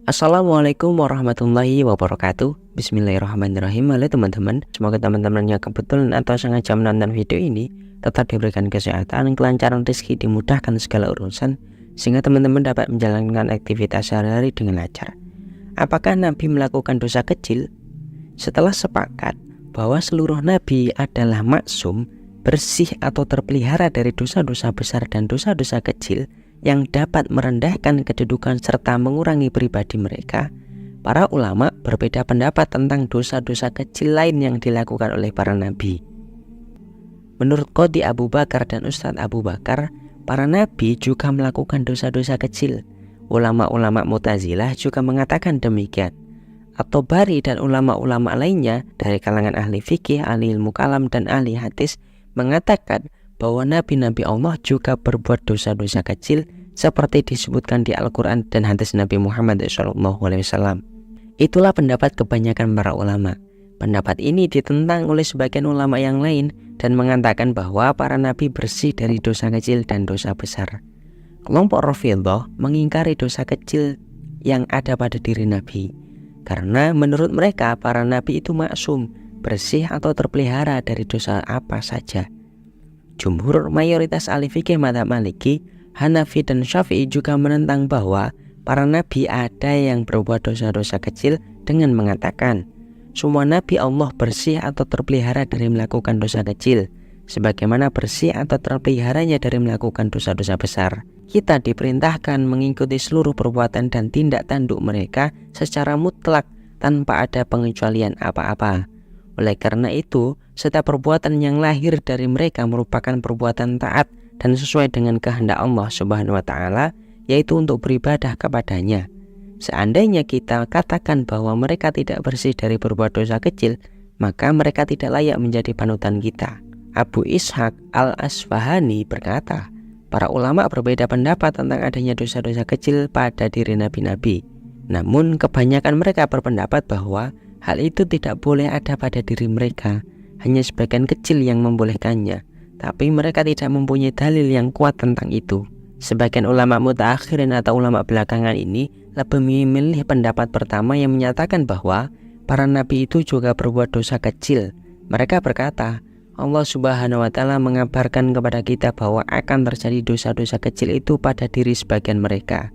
Assalamualaikum warahmatullahi wabarakatuh. Bismillahirrahmanirrahim. Halo teman-teman, semoga teman-teman yang kebetulan atau sengaja menonton video ini tetap diberikan kesehatan, kelancaran rezeki, dimudahkan segala urusan, sehingga teman-teman dapat menjalankan aktivitas sehari-hari dengan lancar. Apakah Nabi melakukan dosa kecil? Setelah sepakat bahwa seluruh Nabi adalah maksum, bersih atau terpelihara dari dosa-dosa besar dan dosa-dosa kecil yang dapat merendahkan kedudukan serta mengurangi pribadi mereka, para ulama berbeda pendapat tentang dosa-dosa kecil lain yang dilakukan oleh para nabi. Menurut Qadhi Abu Bakar dan Ustadz Abu Bakar, para nabi juga melakukan dosa-dosa kecil. Ulama-ulama Mu'tazilah juga mengatakan demikian. At-Tabari dan ulama-ulama lainnya dari kalangan ahli fikih, ahli ilmu kalam, dan ahli hadis mengatakan bahwa nabi-nabi Allah juga berbuat dosa-dosa kecil seperti disebutkan di Al-Quran dan hadis Nabi Muhammad SAW. Itulah pendapat kebanyakan para ulama. Pendapat ini ditentang oleh sebagian ulama yang lain dan mengatakan bahwa para nabi bersih dari dosa kecil dan dosa besar. Kelompok Rafidhah mengingkari dosa kecil yang ada pada diri nabi, karena menurut mereka para nabi itu maksum, bersih atau terpelihara dari dosa apa saja. Jumhur mayoritas ahli fikih mazhab Maliki, Hanafi, dan Syafi'i juga menentang bahwa para nabi ada yang berbuat dosa-dosa kecil dengan mengatakan semua nabi Allah bersih atau terpelihara dari melakukan dosa kecil, sebagaimana bersih atau terpeliharanya dari melakukan dosa-dosa besar. Kita diperintahkan mengikuti seluruh perbuatan dan tindak tanduk mereka secara mutlak tanpa ada pengecualian apa-apa. Oleh karena itu, setiap perbuatan yang lahir dari mereka merupakan perbuatan taat dan sesuai dengan kehendak Allah Subhanahu wa Ta'ala, yaitu untuk beribadah kepadanya. Seandainya kita katakan bahwa mereka tidak bersih dari berbuat dosa kecil, maka mereka tidak layak menjadi panutan kita. Abu Ishaq Al-Asfahani berkata, para ulama berbeda pendapat tentang adanya dosa-dosa kecil pada diri nabi-nabi. Namun kebanyakan mereka berpendapat bahwa hal itu tidak boleh ada pada diri mereka, hanya sebagian kecil yang membolehkannya, tapi mereka tidak mempunyai dalil yang kuat tentang itu. Sebagian ulama mutaakhirin atau ulama belakangan ini lebih memilih pendapat pertama yang menyatakan bahwa para nabi itu juga berbuat dosa kecil. Mereka berkata, Allah Subhanahu wa Ta'ala mengabarkan kepada kita bahwa akan terjadi dosa-dosa kecil itu pada diri sebagian mereka.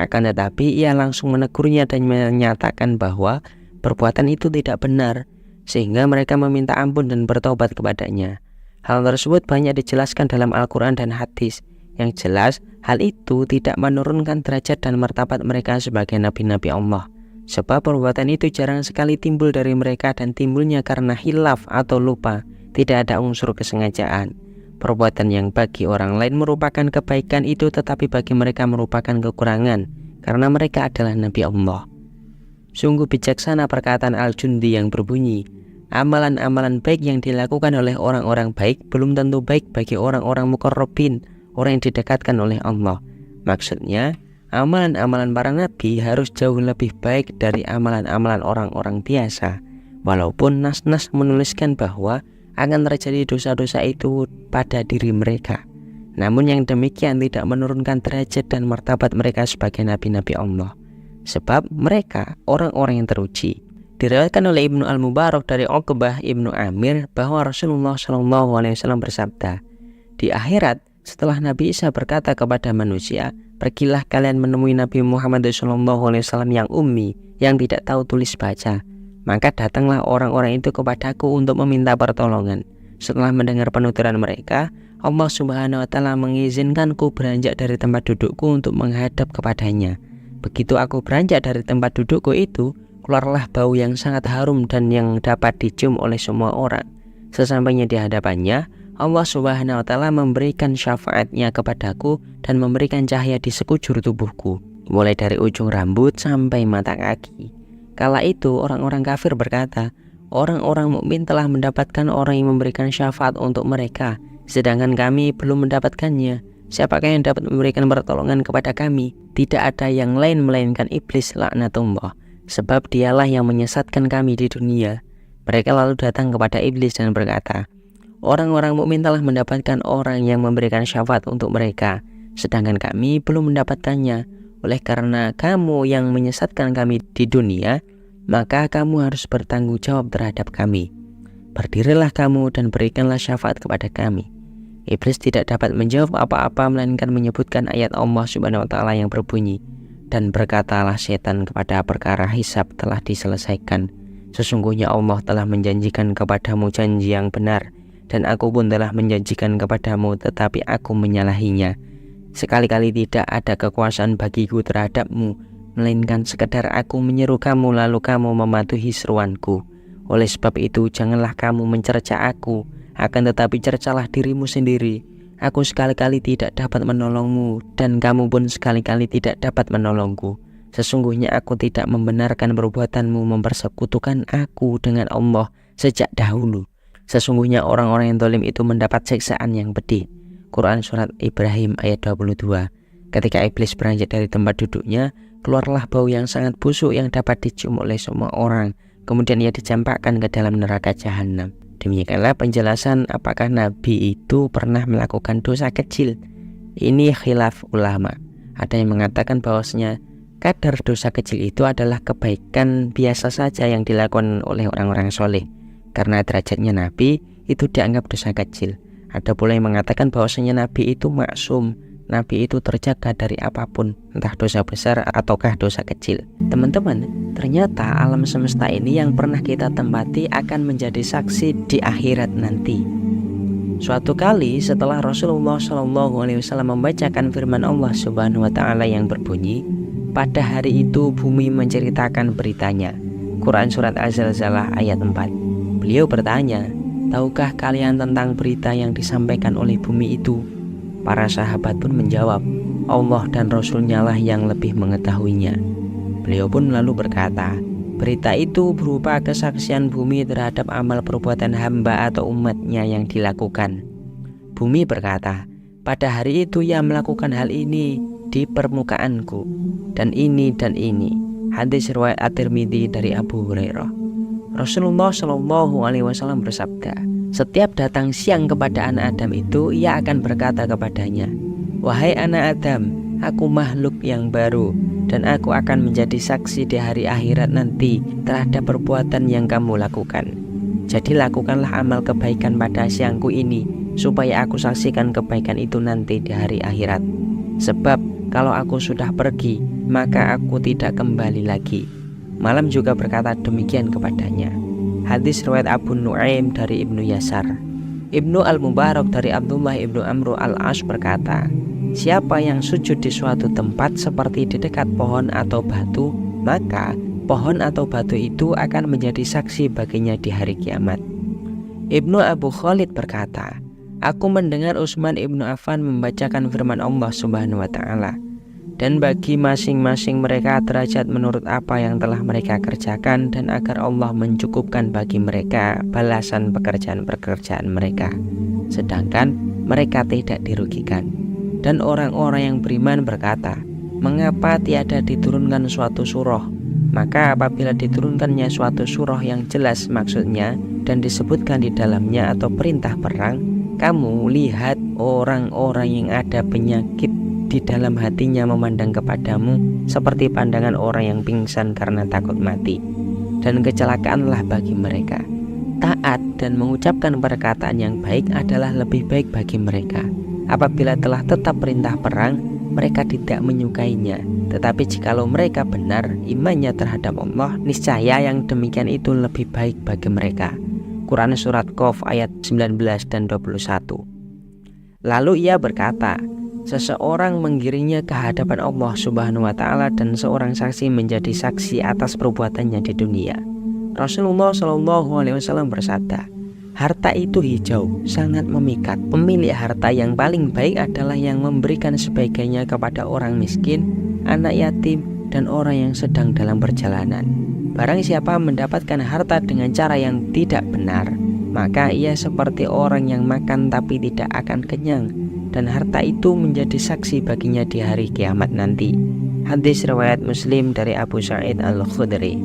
Akan tetapi ia langsung menegurnya dan menyatakan bahwa perbuatan itu tidak benar, sehingga mereka meminta ampun dan bertobat kepadanya. Hal tersebut banyak dijelaskan dalam Al-Quran dan hadis. Yang jelas, hal itu tidak menurunkan derajat dan martabat mereka sebagai nabi-nabi Allah, sebab perbuatan itu jarang sekali timbul dari mereka dan timbulnya karena hilaf atau lupa, tidak ada unsur kesengajaan. Perbuatan yang bagi orang lain merupakan kebaikan itu tetapi bagi mereka merupakan kekurangan, karena mereka adalah nabi Allah. Sungguh bijaksana perkataan Al-Jundi yang berbunyi, amalan-amalan baik yang dilakukan oleh orang-orang baik belum tentu baik bagi orang-orang muqarrabin, orang yang didekatkan oleh Allah. Maksudnya, amalan-amalan para nabi harus jauh lebih baik dari amalan-amalan orang-orang biasa, walaupun nas-nas menuliskan bahwa akan terjadi dosa-dosa itu pada diri mereka. Namun yang demikian tidak menurunkan derajat dan martabat mereka sebagai nabi-nabi Allah, sebab mereka orang-orang yang teruji. Diriwayatkan oleh Ibnu Al-Mubarak dari Uqbah Ibnu Amir bahwa Rasulullah SAW bersabda, di akhirat setelah Nabi Isa berkata kepada manusia, pergilah kalian menemui Nabi Muhammad SAW yang ummi, yang tidak tahu tulis baca. Maka datanglah orang-orang itu kepadaku untuk meminta pertolongan. Setelah mendengar penuturan mereka, Allah Subhanahu wa Ta'ala mengizinkanku beranjak dari tempat dudukku untuk menghadap kepadanya. Begitu aku beranjak dari tempat dudukku itu, keluarlah bau yang sangat harum dan yang dapat dicium oleh semua orang. Sesampainya di hadapannya, Allah Subhanahu wa Ta'ala memberikan syafaatnya kepadaku dan memberikan cahaya di sekujur tubuhku, mulai dari ujung rambut sampai mata kaki. Kala itu orang-orang kafir berkata, orang-orang mukmin telah mendapatkan orang yang memberikan syafaat untuk mereka, sedangkan kami belum mendapatkannya. Siapakah yang dapat memberikan pertolongan kepada kami? Tidak ada yang lain melainkan iblis laknatullah, sebab dialah yang menyesatkan kami di dunia. Mereka lalu datang kepada iblis dan berkata, orang-orang mukmin telah mendapatkan orang yang memberikan syafaat untuk mereka, sedangkan kami belum mendapatkannya. Oleh karena kamu yang menyesatkan kami di dunia, maka kamu harus bertanggung jawab terhadap kami. Berdirilah kamu dan berikanlah syafaat kepada kami. Iblis tidak dapat menjawab apa-apa melainkan menyebutkan ayat Allah Subhanahu wa taala yang berbunyi, dan berkatalah setan kepada perkara hisab telah diselesaikan. Sesungguhnya Allah telah menjanjikan kepadamu janji yang benar, dan aku pun telah menjanjikan kepadamu, tetapi aku menyalahinya. Sekali-kali tidak ada kekuasaan bagiku terhadapmu, melainkan sekedar aku menyeru kamu lalu kamu mematuhi seruanku. Oleh sebab itu janganlah kamu mencerca aku, akan tetapi cercalah dirimu sendiri. Aku sekali-kali tidak dapat menolongmu, dan kamu pun sekali-kali tidak dapat menolongku. Sesungguhnya aku tidak membenarkan perbuatanmu mempersekutukan aku dengan Allah sejak dahulu. Sesungguhnya orang-orang yang zalim itu mendapat siksaan yang pedih. Quran Surat Ibrahim ayat 22. Ketika iblis beranjak dari tempat duduknya, keluarlah bau yang sangat busuk yang dapat dicium oleh semua orang. Kemudian ia dicampakkan ke dalam neraka jahanam. Demikianlah penjelasan apakah Nabi itu pernah melakukan dosa kecil. Ini khilaf ulama. Ada yang mengatakan bahwasanya kadar dosa kecil itu adalah kebaikan biasa saja yang dilakukan oleh orang-orang soleh. Karena derajatnya Nabi itu dianggap dosa kecil. Ada pula yang mengatakan bahwasanya Nabi itu maksum, Nabi itu terjaga dari apapun, entah dosa besar ataukah dosa kecil. Teman-teman, ternyata alam semesta ini yang pernah kita tempati akan menjadi saksi di akhirat nanti. Suatu kali setelah Rasulullah SAW membacakan firman Allah Subhanahu wa taala yang berbunyi, pada hari itu bumi menceritakan beritanya. Quran Surat Az-Zalzalah ayat 4. Beliau bertanya, tahukah kalian tentang berita yang disampaikan oleh bumi itu? Para sahabat pun menjawab, Allah dan Rasul-Nya lah yang lebih mengetahuinya. Beliau pun lalu berkata, berita itu berupa kesaksian bumi terhadap amal perbuatan hamba atau umatnya yang dilakukan. Bumi berkata, pada hari itu ia melakukan hal ini di permukaanku, dan ini dan ini. Hadis riwayat At-Tirmidzi dari Abu Hurairah. Rasulullah SAW bersabda, setiap datang siang kepada anak Adam itu, ia akan berkata kepadanya, wahai anak Adam, aku makhluk yang baru, dan aku akan menjadi saksi di hari akhirat nanti terhadap perbuatan yang kamu lakukan. Jadi lakukanlah amal kebaikan pada siangku ini, supaya aku saksikan kebaikan itu nanti di hari akhirat. Sebab kalau aku sudah pergi, maka aku tidak kembali lagi. Malam juga berkata demikian kepadanya. Hadis riwayat Abu Nuaim dari Ibnu Yasar. Ibnu Al-Mubarak dari Abdullah Ibnu Amru Al-As berkata, siapa yang sujud di suatu tempat seperti di dekat pohon atau batu, maka pohon atau batu itu akan menjadi saksi baginya di hari kiamat. Ibnu Abu Khalid berkata, aku mendengar Utsman Ibnu Affan membacakan firman Allah Subhanahu wa taala, dan bagi masing-masing mereka derajat menurut apa yang telah mereka kerjakan, dan agar Allah mencukupkan bagi mereka balasan pekerjaan-pekerjaan mereka, sedangkan mereka tidak dirugikan. Dan orang-orang yang beriman berkata, mengapa tiada diturunkan suatu surah? Maka apabila diturunkannya suatu surah yang jelas maksudnya dan disebutkan di dalamnya atau perintah perang, kamu lihat orang-orang yang ada penyakit di dalam hatinya memandang kepadamu seperti pandangan orang yang pingsan karena takut mati, dan kecelakaanlah bagi mereka. Taat dan mengucapkan perkataan yang baik adalah lebih baik bagi mereka. Apabila telah tetap perintah perang, mereka tidak menyukainya. Tetapi jikalau mereka benar imannya terhadap Allah, niscaya yang demikian itu lebih baik bagi mereka. Quran Surat Qaf ayat 19 dan 21. Lalu ia berkata, seseorang menggiringnya ke hadapan Allah Subhanahu wa taala, dan seorang saksi menjadi saksi atas perbuatannya di dunia. Rasulullah SAW bersabda, harta itu hijau, sangat memikat. Pemilik harta yang paling baik adalah yang memberikan sebagiannya kepada orang miskin, anak yatim, dan orang yang sedang dalam perjalanan. Barang siapa mendapatkan harta dengan cara yang tidak benar, maka ia seperti orang yang makan tapi tidak akan kenyang, dan harta itu menjadi saksi baginya di hari kiamat nanti. Hadis riwayat Muslim dari Abu Sa'id Al-Khudri.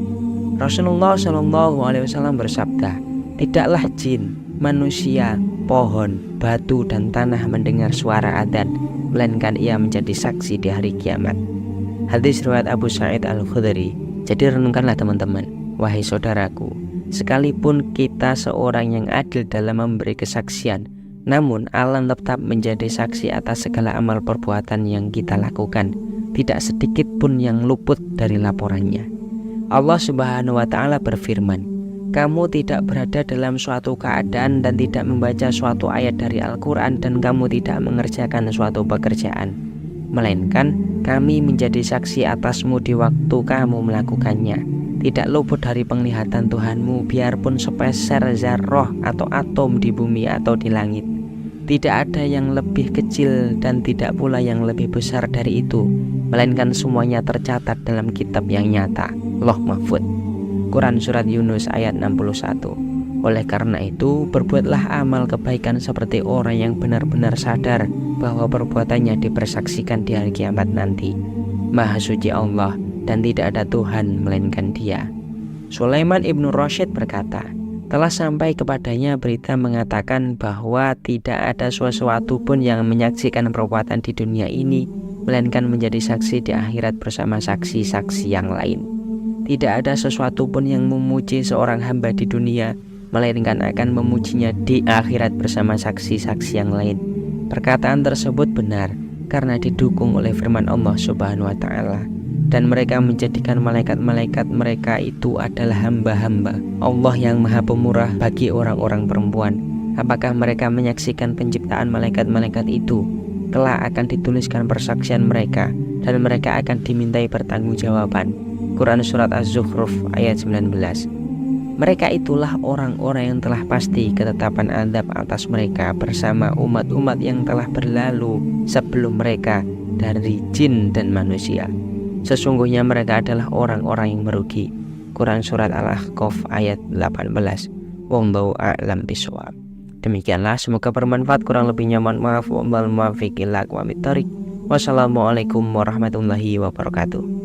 Rasulullah SAW bersabda, tidaklah jin, manusia, pohon, batu, dan tanah mendengar suara adzan, melainkan ia menjadi saksi di hari kiamat. Hadis riwayat Abu Sa'id Al-Khudri. Jadi renungkanlah teman-teman, wahai saudaraku, sekalipun kita seorang yang adil dalam memberi kesaksian, namun Allah tetap menjadi saksi atas segala amal perbuatan yang kita lakukan. Tidak sedikit pun yang luput dari laporannya. Allah Subhanahu wa Ta'ala berfirman, kamu tidak berada dalam suatu keadaan dan tidak membaca suatu ayat dari Al-Quran, dan kamu tidak mengerjakan suatu pekerjaan, melainkan kami menjadi saksi atasmu di waktu kamu melakukannya. Tidak luput dari penglihatan Tuhanmu, biarpun sepeser zarrah atau atom di bumi atau di langit. Tidak ada yang lebih kecil dan tidak pula yang lebih besar dari itu, melainkan semuanya tercatat dalam kitab yang nyata, Lauh Mahfuz. Quran Surat Yunus ayat 61. Oleh karena itu, berbuatlah amal kebaikan seperti orang yang benar-benar sadar bahwa perbuatannya dipersaksikan di hari kiamat nanti. Maha suci Allah dan tidak ada Tuhan melainkan Dia. Sulaiman ibnu Rashid berkata, telah sampai kepadanya berita mengatakan bahwa tidak ada sesuatu pun yang menyaksikan perbuatan di dunia ini, melainkan menjadi saksi di akhirat bersama saksi-saksi yang lain. Tidak ada sesuatu pun yang memuji seorang hamba di dunia, melainkan akan memujinya di akhirat bersama saksi-saksi yang lain. Perkataan tersebut benar karena didukung oleh firman Allah Subhanahu wa Ta'ala. Dan mereka menjadikan malaikat-malaikat mereka itu adalah hamba-hamba Allah yang maha pemurah bagi orang-orang perempuan. Apakah mereka menyaksikan penciptaan malaikat-malaikat itu? Kelak akan dituliskan persaksian mereka, dan mereka akan dimintai pertanggungjawaban. Quran Surat Az-Zukhruf ayat 19. Mereka itulah orang-orang yang telah pasti ketetapan azab atas mereka bersama umat-umat yang telah berlalu sebelum mereka dari jin dan manusia. Sesungguhnya mereka adalah orang-orang yang merugi. Quran Surat Al-Ahqaf ayat 18. Wallahu a'lam bishawab. Demikianlah, semoga bermanfaat. Kurang lebihnya mohon maaf. Wallahul muwaffiq ila aqwamit thoriq. Wassalamualaikum warahmatullahi wabarakatuh.